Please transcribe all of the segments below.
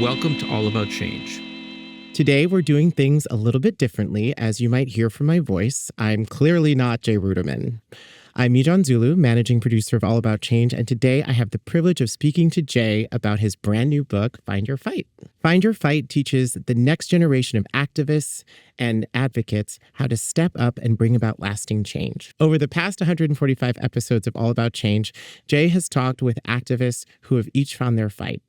Welcome to All About Change. Today, we're doing things a little bit differently, as you might hear from my voice. I'm clearly not Jay Ruderman. I'm Mijon Zulu, managing producer of All About Change, and today I have the privilege of speaking to Jay about his brand new book, Find Your Fight. Find Your Fight teaches the next generation of activists and advocates how to step up and bring about lasting change. Over the past 145 episodes of All About Change, Jay has talked with activists who have each found their fight.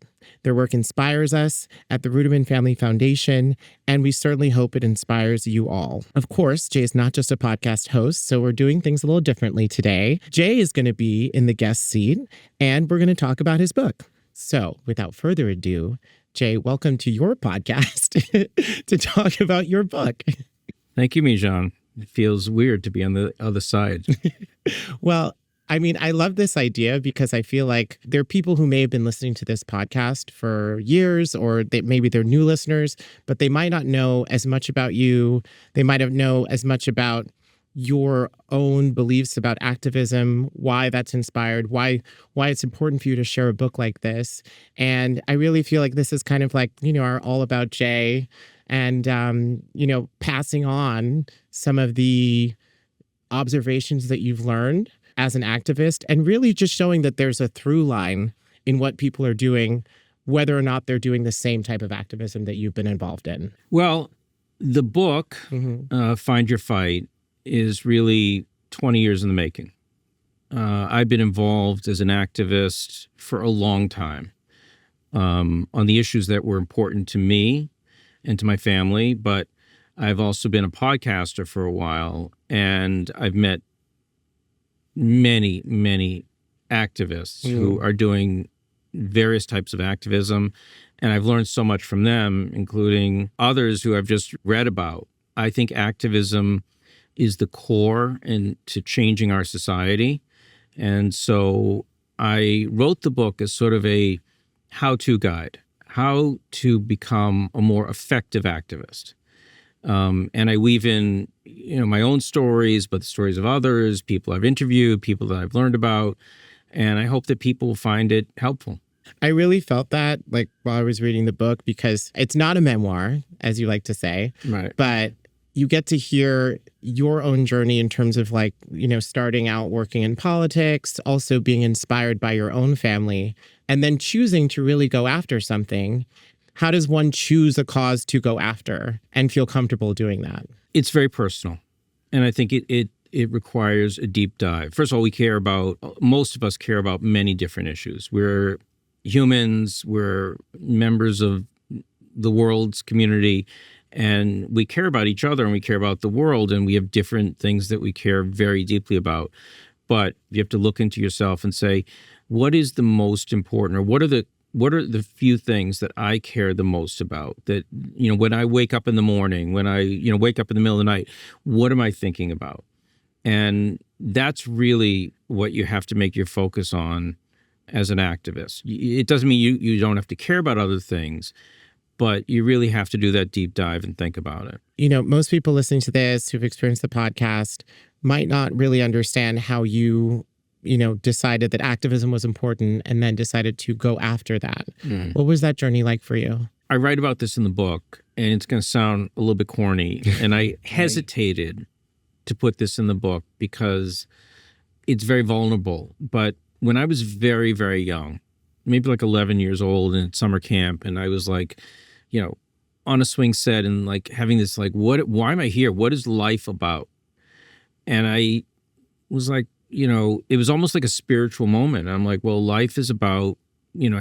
Their work inspires us at the Ruderman Family Foundation, and we certainly hope it inspires you all. Of course, Jay is not just a podcast host, so we're doing things a little differently today. Jay is going to be in the guest seat, and we're going to talk about his book. So, without further ado, Jay, welcome to your podcast to talk about your book. Thank you, Mijon. It feels weird to be on the other side. Well, I mean, I love this idea because I feel like there are people who may have been listening to this podcast for years, or maybe they're new listeners, but they might not know as much about you. They might not know as much about your own beliefs about activism, why that's inspired, why it's important for you to share a book like this. And I really feel like this is kind of like, our All About Jay and, passing on some of the observations that you've learned as an activist, and really just showing that there's a through line in what people are doing, whether or not they're doing the same type of activism that you've been involved in. Well, the book, Find Your Fight, is really 20 years in the making. I've been involved as an activist for a long time on the issues that were important to me and to my family, but I've also been a podcaster for a while, and I've met many activists who are doing various types of activism. And I've learned so much from them, including others who I've just read about. I think activism is the core to changing our society. And so I wrote the book as sort of a how-to guide, how to become a more effective activist. And I weave in, my own stories, but the stories of others, people I've interviewed, people that I've learned about, and I hope that people will find it helpful. I really felt that, while I was reading the book, because it's not a memoir, as you like to say, right? But you get to hear your own journey in terms of starting out working in politics, also being inspired by your own family, and then choosing to really go after something. How does one choose a cause to go after and feel comfortable doing that? It's very personal. And I think it requires a deep dive. First of all, most of us care about many different issues. We're humans, we're members of the world's community, and we care about each other and we care about the world, and we have different things that we care very deeply about. But you have to look into yourself and say, what is the most important, or what are the few things that I care the most about? That, when I wake up in the morning, when I, wake up in the middle of the night, what am I thinking about? And that's really what you have to make your focus on as an activist. It doesn't mean you don't have to care about other things, but you really have to do that deep dive and think about it. Most people listening to this who've experienced the podcast might not really understand how you decided that activism was important and then decided to go after that. What was that journey like for you? I write about this in the book, and it's going to sound a little bit corny, and I hesitated to put this in the book because it's very vulnerable. But when I was very, very young, maybe 11 years old in summer camp, and I was on a swing set and having this why am I here? What is life about? And I was it was almost like a spiritual moment. I'm like, well, life is about,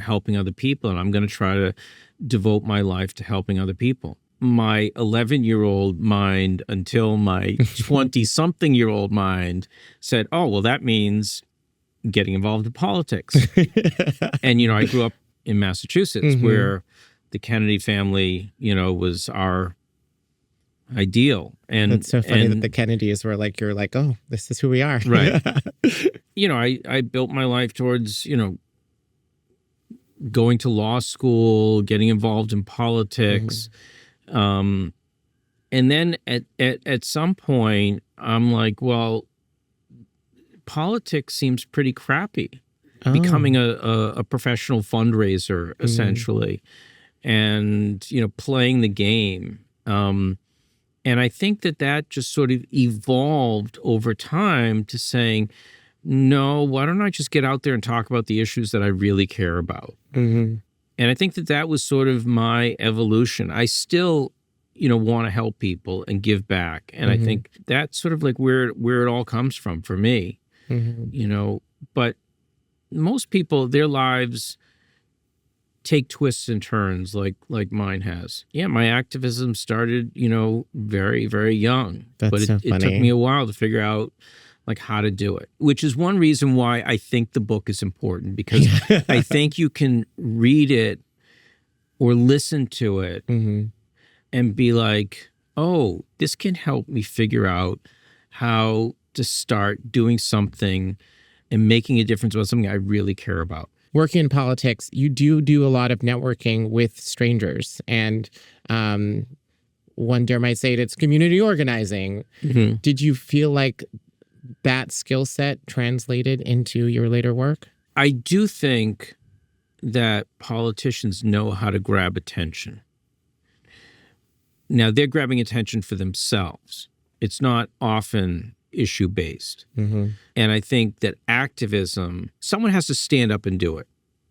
helping other people, and I'm going to try to devote my life to helping other people. My 11-year-old mind until my 20-something-year-old mind said, oh, well, that means getting involved in politics. And, I grew up in Massachusetts where the Kennedy family, was our ideal. And it's so funny that the Kennedys were you're oh, this is who we are. Right. I built my life towards, going to law school, getting involved in politics. And then at some point, I'm like, well, politics seems pretty crappy. Becoming a professional fundraiser, essentially. and, playing the game. And I think that just sort of evolved over time to saying, no, why don't I just get out there and talk about the issues that I really care about? Mm-hmm. And I think that was sort of my evolution. I still, want to help people and give back. And I think that's sort of like where it all comes from for me, but most people, their lives take twists and turns like mine has. Yeah, my activism started, very, very young. But That's so it took funny. me a while to figure out like how to do it, which is one reason why I think the book is important, because I think you can read it or listen to it and be like, oh, this can help me figure out how to start doing something and making a difference about something I really care about. Working in politics, you do a lot of networking with strangers, and one dare might say it's community organizing. Mm-hmm. Did you feel like that skill set translated into your later work? I do think that politicians know how to grab attention. Now, they're grabbing attention for themselves. It's not often issue-based. Mm-hmm. And I think that activism, someone has to stand up and do it.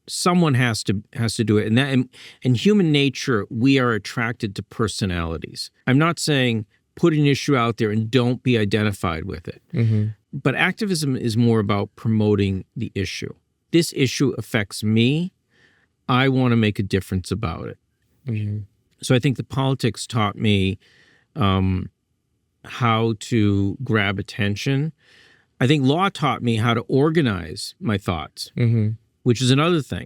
Someone has to do it. And human nature, we are attracted to personalities. I'm not saying put an issue out there and don't be identified with it. Mm-hmm. But activism is more about promoting the issue. This issue affects me. I want to make a difference about it. Mm-hmm. So I think the politics taught me how to grab attention. I think law taught me how to organize my thoughts, which is another thing,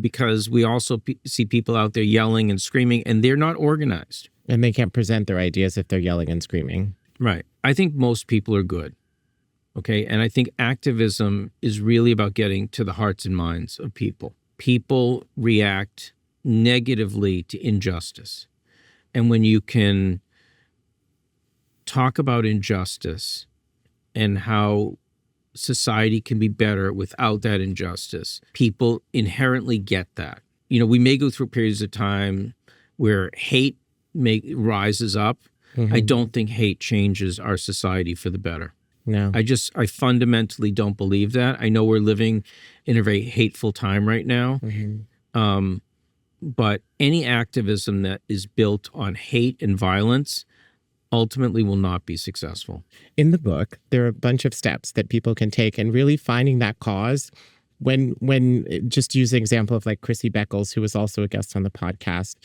because we also see people out there yelling and screaming, and they're not organized. And they can't present their ideas if they're yelling and screaming. Right. I think most people are good. Okay. And I think activism is really about getting to the hearts and minds of people. People react negatively to injustice. And when you can talk about injustice and how society can be better without that injustice, people inherently get that. We may go through periods of time where hate rises up. I don't think hate changes our society for the better. No. I fundamentally don't believe that. I know we're living in a very hateful time right now. But any activism that is built on hate and violence ultimately will not be successful. In the book, there are a bunch of steps that people can take in really finding that cause. When just use the example of like Chrissy Beckles, who was also a guest on the podcast,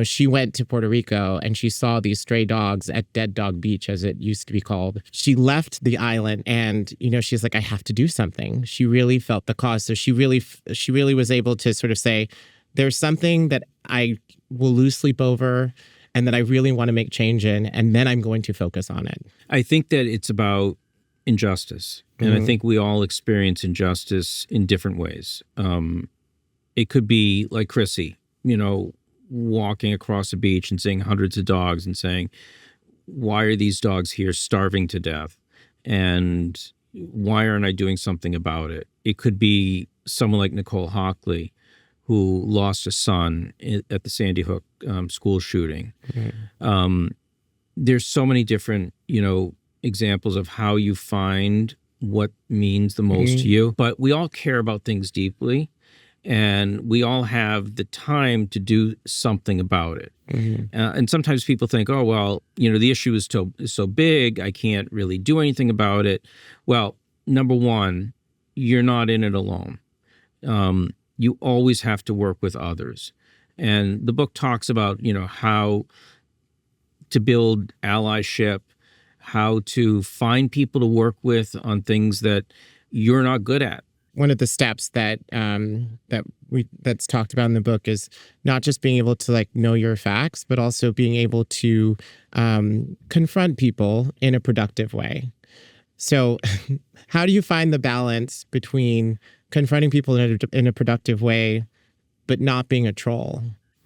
she went to Puerto Rico and she saw these stray dogs at Dead Dog Beach, as it used to be called. She left the island and, she's like, I have to do something. She really felt the cause. So she really was able to sort of say, there's something that I will lose sleep over and that I really want to make change in, and then I'm going to focus on it. I think that it's about injustice. And I think we all experience injustice in different ways. It could be like Chrissy, walking across a beach and seeing hundreds of dogs and saying, why are these dogs here starving to death? And why aren't I doing something about it? It could be someone like Nicole Hockley, who lost a son at the Sandy Hook school shooting. There's so many different, examples of how you find what means the most to you. But we all care about things deeply, and we all have the time to do something about it. And sometimes people think, oh, well, the issue is so big, I can't really do anything about it. Well, number one, you're not in it alone. You always have to work with others. And the book talks about, how to build allyship, how to find people to work with on things that you're not good at. One of the steps that's talked about in the book is not just being able to know your facts, but also being able to confront people in a productive way. So how do you find the balance between confronting people in a productive way, but not being a troll?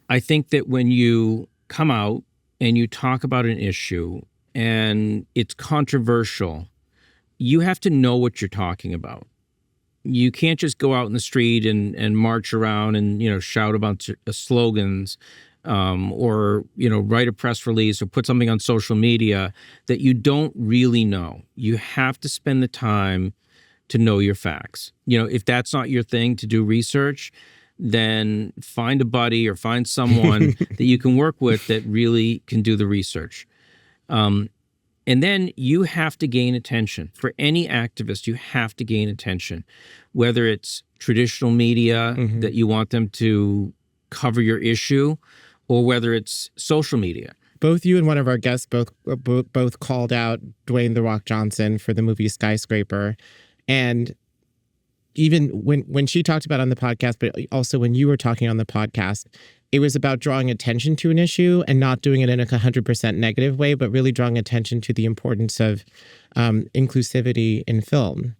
I think that when you come out and you talk about an issue and it's controversial, you have to know what you're talking about. you can't just go out in the street and march around and, shout a bunch of slogans, or, write a press release or put something on social media that you don't really know. You have to spend the time to know your facts. If that's not your thing, to do research, then find a buddy or find someone that you can work with that really can do the research. And then you have to gain attention. For any activist, you have to gain attention, whether it's traditional media that you want them to cover your issue, or whether it's social media. Both you and one of our guests both called out Dwayne "The Rock" Johnson for the movie Skyscraper. And even when she talked about it on the podcast, but also when you were talking on the podcast, it was about drawing attention to an issue and not doing it in a 100% negative way, but really drawing attention to the importance of inclusivity in film.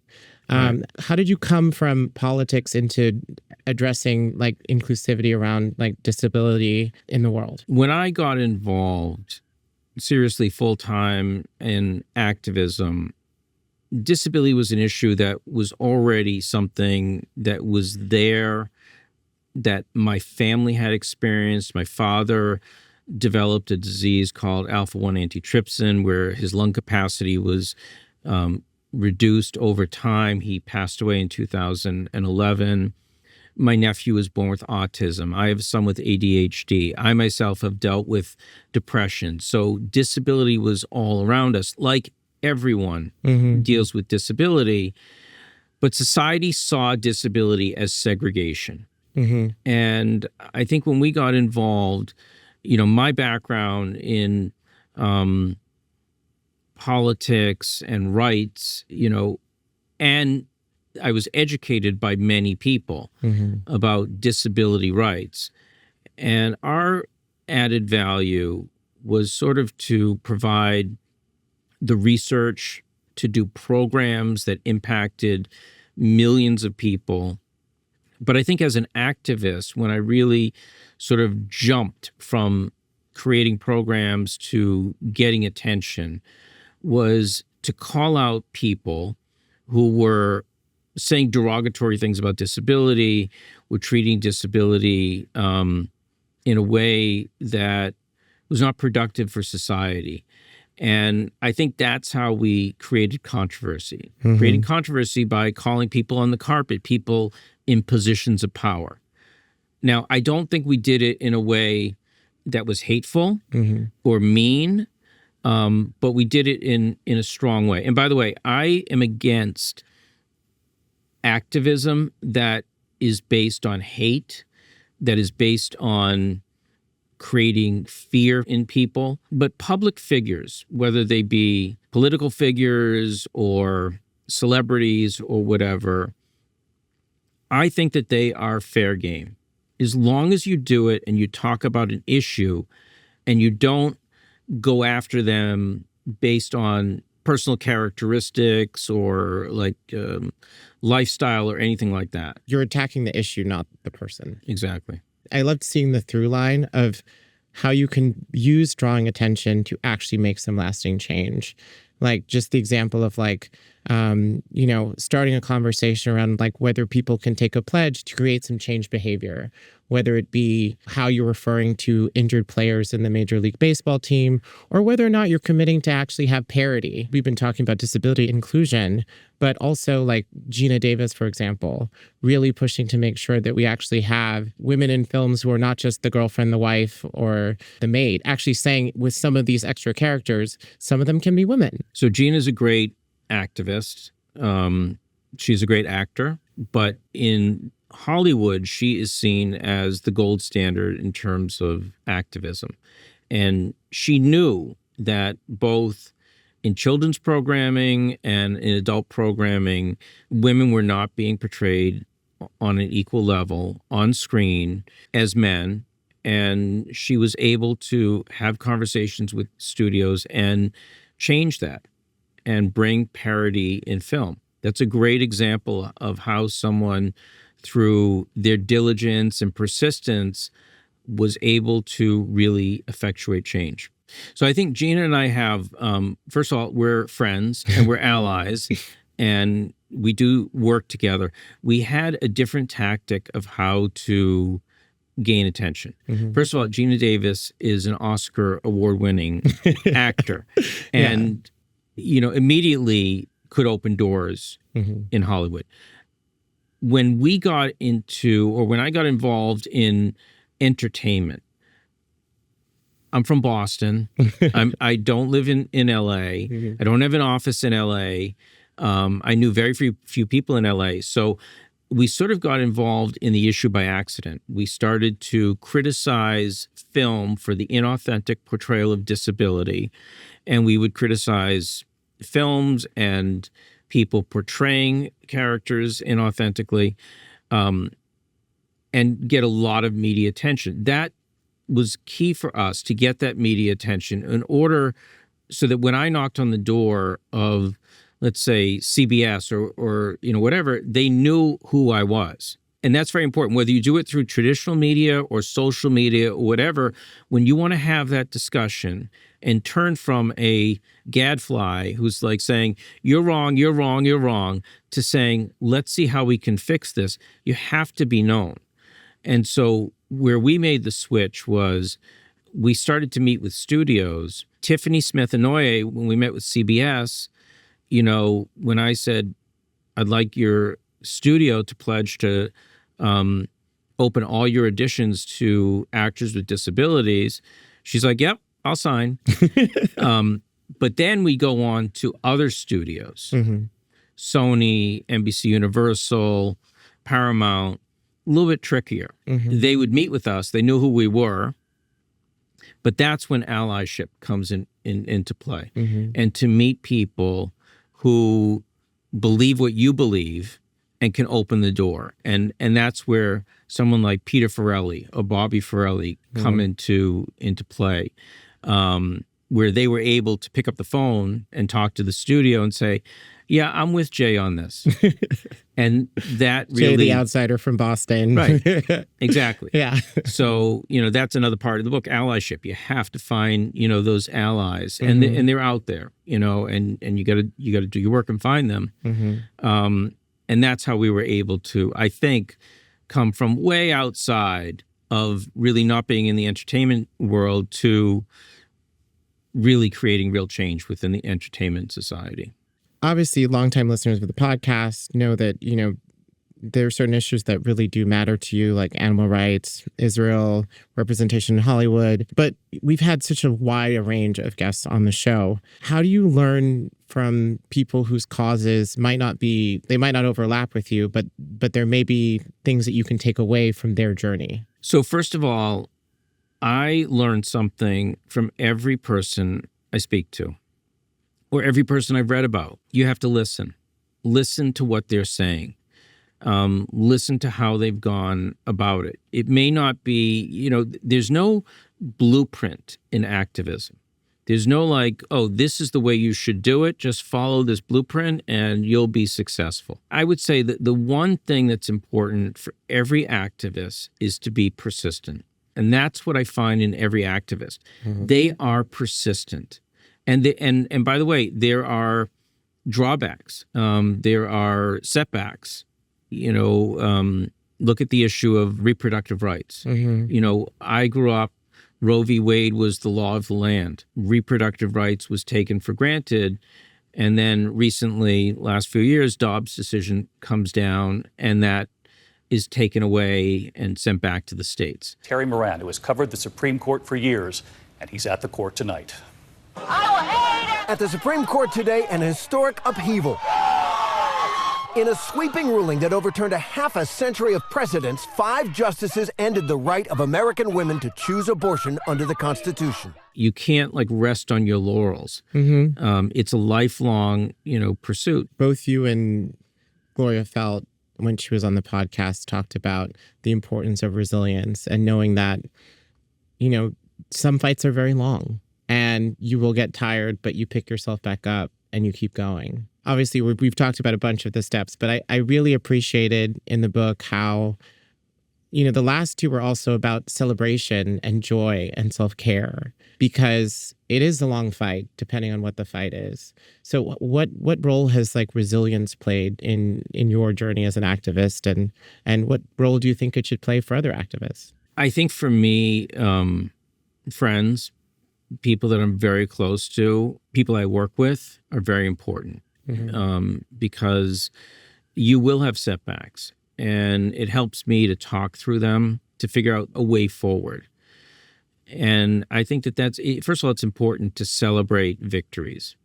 Right. How did you come from politics into addressing like inclusivity around like disability in the world? When I got involved seriously full-time in activism, disability was an issue that was already something that was there, that my family had experienced. My father developed a disease called alpha-1 antitrypsin, where his lung capacity was reduced over time. He passed away in 2011. My nephew was born with autism. I have a son with ADHD. I myself have dealt with depression. So disability was all around us, like everyone deals with disability. But society saw disability as segregation. And I think when we got involved, my background in politics and rights, and I was educated by many people about disability rights. And our added value was sort of to provide the research, to do programs that impacted millions of people. But I think as an activist, when I really sort of jumped from creating programs to getting attention, was to call out people who were saying derogatory things about disability, were treating disability in a way that was not productive for society. And I think that's how we created controversy. Creating controversy by calling people on the carpet, people in positions of power. Now, I don't think we did it in a way that was hateful or mean, but we did it in a strong way. And by the way, I am against activism that is based on hate, that is based on creating fear in people. But public figures, whether they be political figures or celebrities or whatever, I think that they are fair game. As long as you do it and you talk about an issue and you don't go after them based on personal characteristics or like lifestyle or anything like that. You're attacking the issue, not the person. Exactly. I loved seeing the through line of how you can use drawing attention to actually make some lasting change. Like just the example of like, starting a conversation around like whether people can take a pledge to create some change behavior, whether it be how you're referring to injured players in the Major League Baseball team, or whether or not you're committing to actually have parity. We've been talking about disability inclusion, but also like Gina Davis, for example, really pushing to make sure that we actually have women in films who are not just the girlfriend, the wife, or the maid, actually saying with some of these extra characters, some of them can be women. So Gina's a great activist. She's a great actor, but in Hollywood, she is seen as the gold standard in terms of activism. And she knew that both in children's programming and in adult programming, women were not being portrayed on an equal level on screen as men. And she was able to have conversations with studios and change that and bring parity in film. That's a great example of how someone, through their diligence and persistence, was able to really effectuate change. So I think Gina and I have, first of all, we're friends and we're allies. and we do work together. We had a different tactic of how to gain attention. First of all, Gina Davis is an Oscar award-winning actor, and immediately could open doors in Hollywood. When we got into, or when I got involved in entertainment, I'm from Boston. I don't live in LA. I don't have an office in LA. I knew very few people in LA. So we sort of got involved in the issue by accident. We started to criticize film for the inauthentic portrayal of disability. And we would criticize films and people portraying characters inauthentically, and get a lot of media attention. That was key for us to get that media attention in order so that when I knocked on the door of, let's say, CBS or whatever, they knew who I was. And that's very important, whether you do it through traditional media or social media or whatever. When you want to have that discussion and turn from a gadfly who's like saying, you're wrong, you're wrong, you're wrong, to saying, let's see how we can fix this, you have to be known. And so where we made the switch was we started to meet with studios. Tiffany Smith Inouye, when we met with CBS, when I said, I'd like your studio to pledge to open all your auditions to actors with disabilities, she's like, yep, I'll sign. But then we go on to other studios, Sony, NBC Universal, Paramount, a little bit trickier. They would meet with us. They knew who we were. But that's when allyship comes into play. And to meet people who believe what you believe and can open the door. And that's where someone like Peter Farrelly or Bobby Farrelly come into play, where they were able to pick up the phone and talk to the studio and say, yeah, I'm with Jay on this. And that really... Jay, the outsider from Boston. Right. Exactly. Yeah. So, that's another part of the book, allyship. You have to find, those allies. And they're out there, and you got to do your work and find them. And that's how we were able to, I think, come from way outside of really not being in the entertainment world to really creating real change within the entertainment society. Obviously, longtime listeners of the podcast know that, there are certain issues that really do matter to you, like animal rights, Israel, representation in Hollywood. But we've had such a wide range of guests on the show. How do you learn from people whose causes might not overlap with you, but there may be things that you can take away from their journey? So first of all, I learned something from every person I speak to, or every person I've read about. You have to listen. Listen to what they're saying. Listen to how they've gone about it. It may not be, there's no blueprint in activism. There's no like, oh, this is the way you should do it. Just follow this blueprint and you'll be successful. I would say that the one thing that's important for every activist is to be persistent. And that's what I find in every activist. They are persistent. And by the way, there are drawbacks. There are setbacks. Look at the issue of reproductive rights. I grew up, Roe v. Wade was the law of the land. Reproductive rights was taken for granted. And then recently, last few years, Dobbs' decision comes down and that is taken away and sent back to the states. Terry Moran, who has covered the Supreme Court for years, and he's at the court tonight. At the Supreme Court today, an historic upheaval. In a sweeping ruling that overturned a half a century of precedents, 5 justices ended the right of American women to choose abortion under the Constitution. You can't rest on your laurels. It's a lifelong, pursuit. Both you and Gloria Felt, when she was on the podcast, talked about the importance of resilience and knowing that, some fights are very long and you will get tired, but you pick yourself back up and you keep going. Obviously, we've talked about a bunch of the steps, but I really appreciated in the book how, the last two were also about celebration and joy and self-care, because it is a long fight, depending on what the fight is. So what role has like resilience played in your journey as an activist, and what role do you think it should play for other activists? I think for me, friends, people that I'm very close to, people I work with are very important, because you will have setbacks, and it helps me to talk through them to figure out a way forward. And I think that's, first of all, it's important to celebrate victories.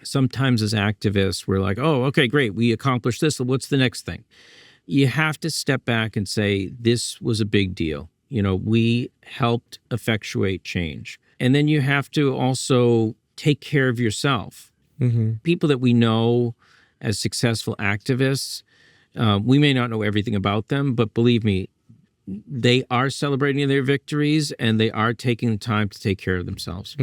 Sometimes as activists, we're like, oh, okay, great, we accomplished this. What's the next thing? You have to step back and say, this was a big deal. We helped effectuate change. And then you have to also take care of yourself. People that we know as successful activists, we may not know everything about them, but believe me, they are celebrating their victories and they are taking the time to take care of themselves.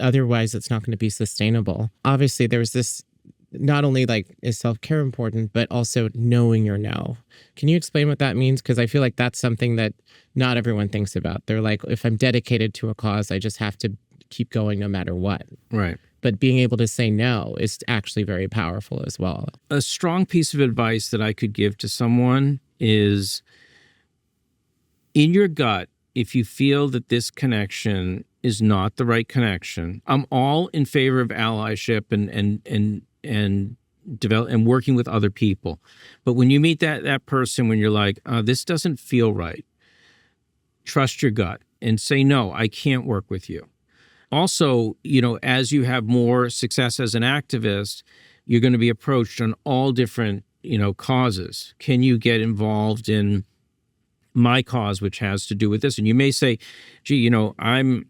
Otherwise, it's not going to be sustainable. Obviously, there's this, not only like is self-care important, but also knowing your no. Can you explain what that means? Because I feel like that's something that not everyone thinks about. They're like, if I'm dedicated to a cause, I just have to keep going no matter what. Right. But being able to say no is actually very powerful as well. A strong piece of advice that I could give to someone is, in your gut, if you feel that this connection is not the right connection, I'm all in favor of allyship and develop and working with other people. But when you meet that person, when you're like, this doesn't feel right, trust your gut and say, no, I can't work with you. Also, as you have more success as an activist, you're going to be approached on all different, causes. Can you get involved in my cause, which has to do with this? And you may say, gee, I'm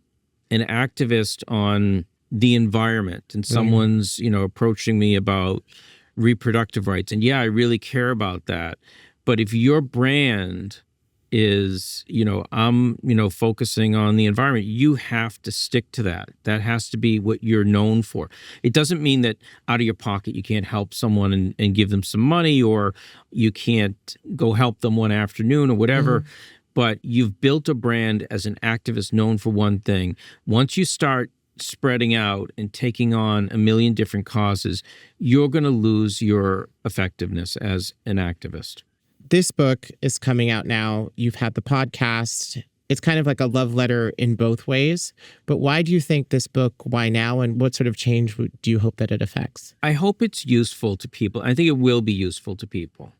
an activist on the environment, and someone's, approaching me about reproductive rights. And yeah, I really care about that. But if your brand is, I'm, focusing on the environment, you have to stick to that. That has to be what you're known for. It doesn't mean that out of your pocket you can't help someone and give them some money, or you can't go help them one afternoon or whatever. But you've built a brand as an activist known for one thing. Once you start spreading out and taking on a million different causes, you're going to lose your effectiveness as an activist. This book is coming out now. You've had the podcast. It's kind of like a love letter in both ways. But why do you think this book, why now, and what sort of change do you hope that it affects? I hope it's useful to people. I think it will be useful to people.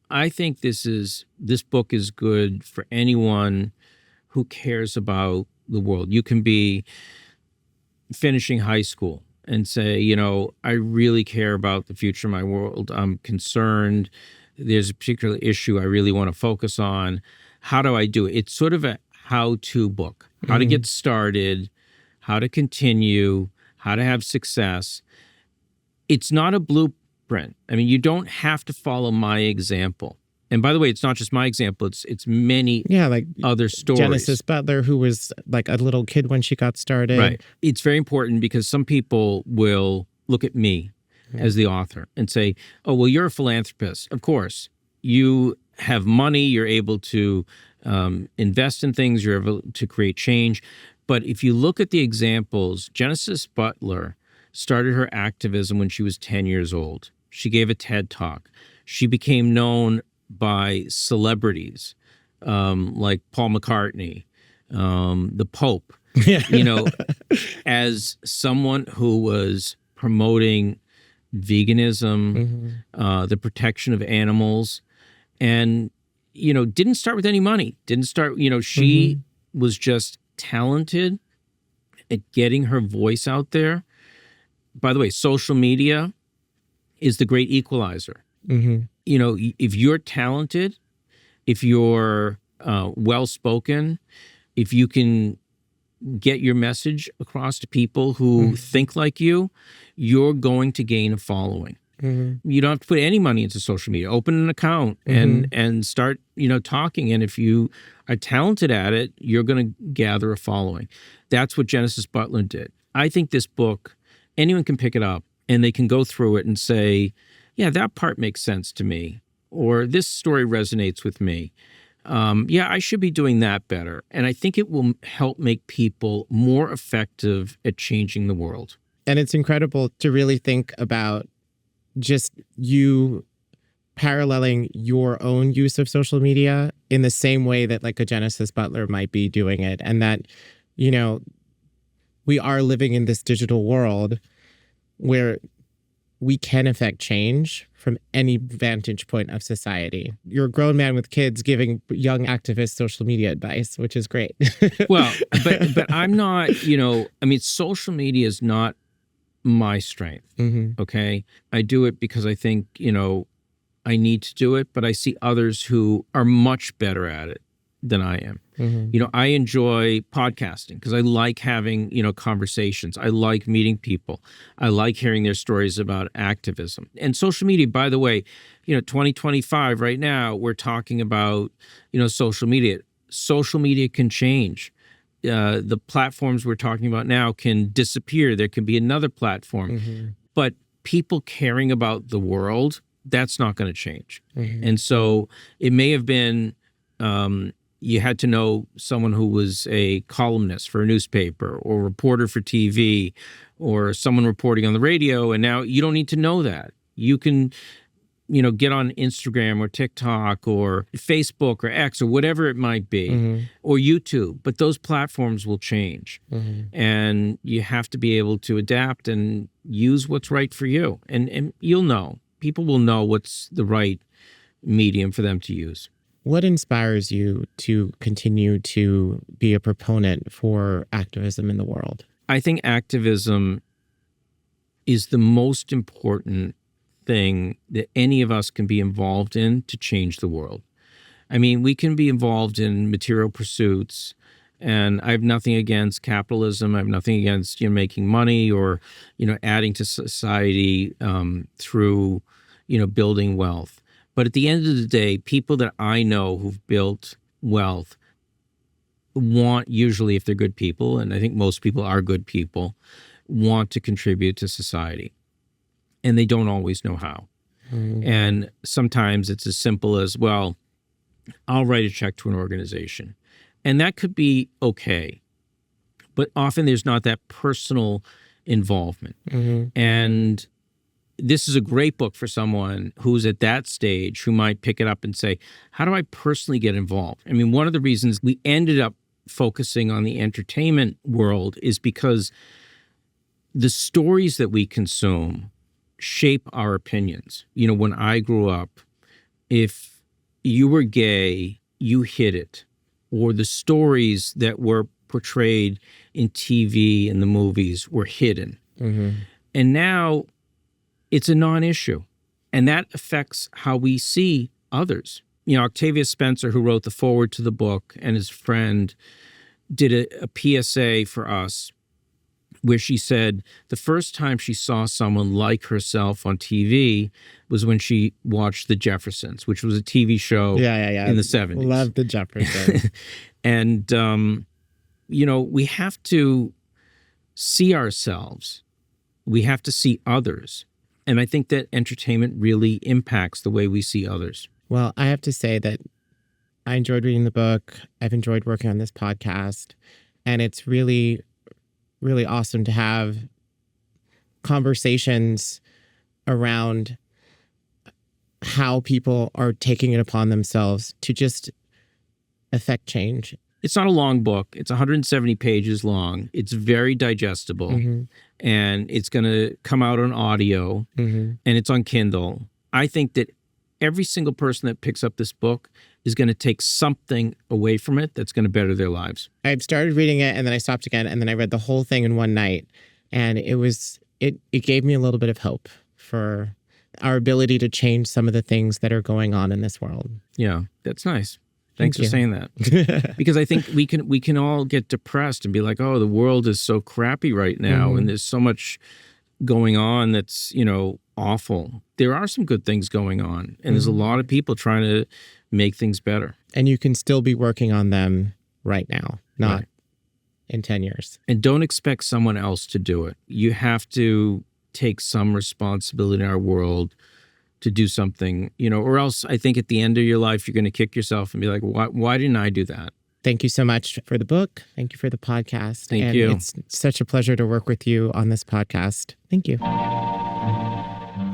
I think this book is good for anyone who cares about the world. You can be finishing high school and say, I really care about the future of my world. I'm concerned. There's a particular issue I really want to focus on. How do I do it? It's sort of a how-to book. How to get started, how to continue, how to have success. It's not a blueprint. I mean, you don't have to follow my example. And by the way, it's not just my example. It's many other stories. Genesis Butler, who was like a little kid when she got started. Right. It's very important because some people will look at me as the author and say, oh, well, you're a philanthropist. Of course, you have money, you're able to invest in things, you're able to create change. But if you look at the examples, Genesis Butler started her activism when she was 10 years old. She gave a TED Talk. She became known by celebrities like Paul McCartney, the Pope, as someone who was promoting veganism, the protection of animals, and, didn't start with any money. Didn't start, she was just talented at getting her voice out there. By the way, social media is the great equalizer. If you're talented, if you're well-spoken, if you can get your message across to people who think like you, you're going to gain a following. You don't have to put any money into social media. Open an account and start, talking. And if you are talented at it, you're going to gather a following. That's what Genesis Butler did. I think this book, anyone can pick it up and they can go through it and say, yeah, that part makes sense to me, or this story resonates with me. yeah, I should be doing that better. And I think it will help make people more effective at changing the world. And it's incredible to really think about just you paralleling your own use of social media in the same way that like a Genesis Butler might be doing it. And that, you know, we are living in this digital world where we can affect change from any vantage point of society. You're a grown man with kids giving young activists social media advice, which is great. Well, but I'm not, you know, I mean, social media is not my strength. Mm-hmm. Okay. I do it because I think, you know, I need to do it, but I see others who are much better at it than I am. Mm-hmm. You know, I enjoy podcasting because I like having, you know, conversations. I like meeting people. I like hearing their stories about activism. And social media, by the way, you know, 2025 right now, we're talking about, you know, social media. Social media can change. The platforms we're talking about now can disappear. There can be another platform. Mm-hmm. But people caring about the world, that's not going to change. Mm-hmm. And so it may have been you had to know someone who was a columnist for a newspaper or reporter for TV or someone reporting on the radio. And now you don't need to know that. You can, you know, get on Instagram or TikTok or Facebook or X or whatever it might be, Mm-hmm. or YouTube. But those platforms will change. Mm-hmm. And you have to be able to adapt and use what's right for you. And you'll know. People will know what's the right medium for them to use. What inspires you to continue to be a proponent for activism in the world? I think activism is the most important thing that any of us can be involved in to change the world. I mean, we can be involved in material pursuits, and I have nothing against capitalism. I have nothing against, you know, making money or, you know, adding to society through, you know, building wealth. But at the end of the day, people that I know who've built wealth want, usually if they're good people, and I think most people are good people, want to contribute to society. And they don't always know how. Mm-hmm. And sometimes it's as simple as, well, I'll write a check to an organization. And that could be okay. But often there's not that personal involvement. Mm-hmm. And this is a great book for someone who's at that stage who might pick it up and say, how do I personally get involved? I mean, one of the reasons we ended up focusing on the entertainment world is because the stories that we consume shape our opinions. You know, when I grew up, if you were gay, you hid it. Or the stories that were portrayed in TV and the movies were hidden. Mm-hmm. And now it's a non-issue. And that affects how we see others. You know, Octavia Spencer, who wrote the foreword to the book, and his friend did a PSA for us where she said the first time she saw someone like herself on TV was when she watched The Jeffersons, which was a TV show in the 70s. Love The Jeffersons. And, you know, we have to see ourselves. We have to see others. And I think that entertainment really impacts the way we see others. Well, I have to say that I enjoyed reading the book. I've enjoyed working on this podcast. And it's really, really awesome to have conversations around how people are taking it upon themselves to just affect change. It's not a long book. It's 170 pages long. It's very digestible. Mm-hmm. And it's going to come out on audio, Mm-hmm. and it's on Kindle. I think that every single person that picks up this book is going to take something away from it that's going to better their lives. I've started reading it and then I stopped again and then I read the whole thing in one night. And it gave me a little bit of hope for our ability to change some of the things that are going on in this world. Yeah, that's nice. Thanks Thank for you. saying that. Because I think we can all get depressed and be like, oh, the world is so crappy right now. Mm-hmm. And there's so much going on that's, you know, awful. There are some good things going on. And there's a lot of people trying to make things better. And you can still be working on them right now, not Right. in 10 years. And don't expect someone else to do it. You have to take some responsibility in our world to do something, or else I think at the end of your life, you're going to kick yourself and be like, why didn't I do that? Thank you so much for the book. Thank you for the podcast. Thank you. It's such a pleasure to work with you on this podcast. Thank you.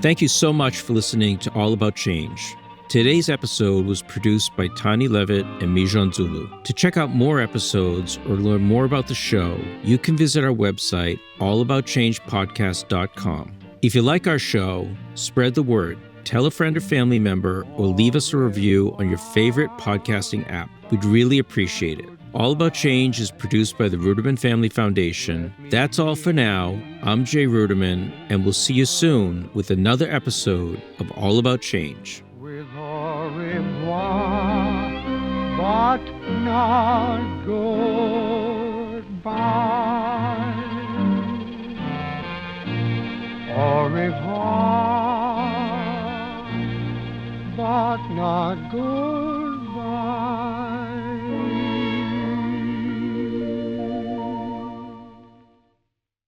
Thank you so much for listening to All About Change. Today's episode was produced by Tani Levitt and Mijon Zulu. To check out more episodes or learn more about the show, you can visit our website, allaboutchangepodcast.com. If you like our show, spread the word. Tell a friend or family member, or leave us a review on your favorite podcasting app. We'd really appreciate it. All About Change is produced by the Ruderman Family Foundation. That's all for now. I'm Jay Ruderman, and we'll see you soon with another episode of All About Change. With au revoir, but not goodbye. Au revoir, but not good.